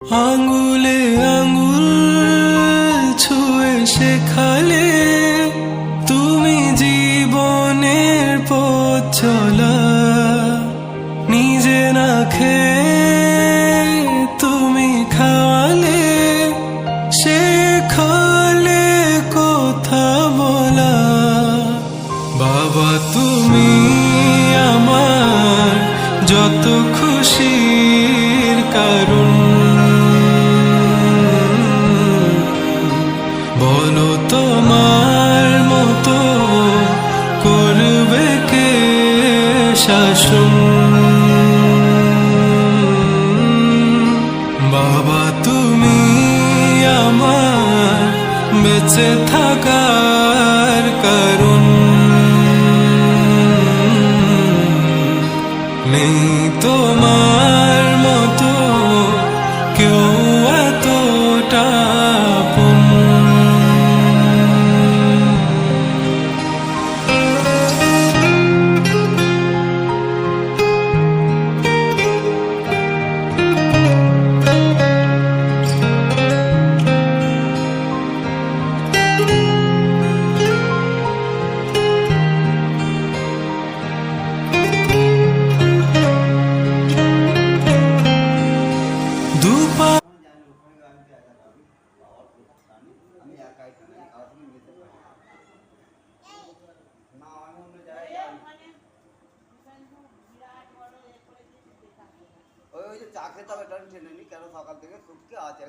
আঙ্গুলে আঙ্গুল ছুঁয়ে শেখালে তুমি জীবনের পথ চলা, নিজে না খেয়ে তুমি খাওয়ালে, শেখালে কথা বলা। বাবা তুমি আমার যত খুশির কারণ, বলো তোমার মতো করবে কে শাসন। বাবা তুমি আমার বেঁচে থাকার কারণ, নেই তোমার মতো কেউ এতটা আপন। ওই যে চা খেতে হবে, এটা টেনে নি কেন সকাল থেকে শুটকি আছে।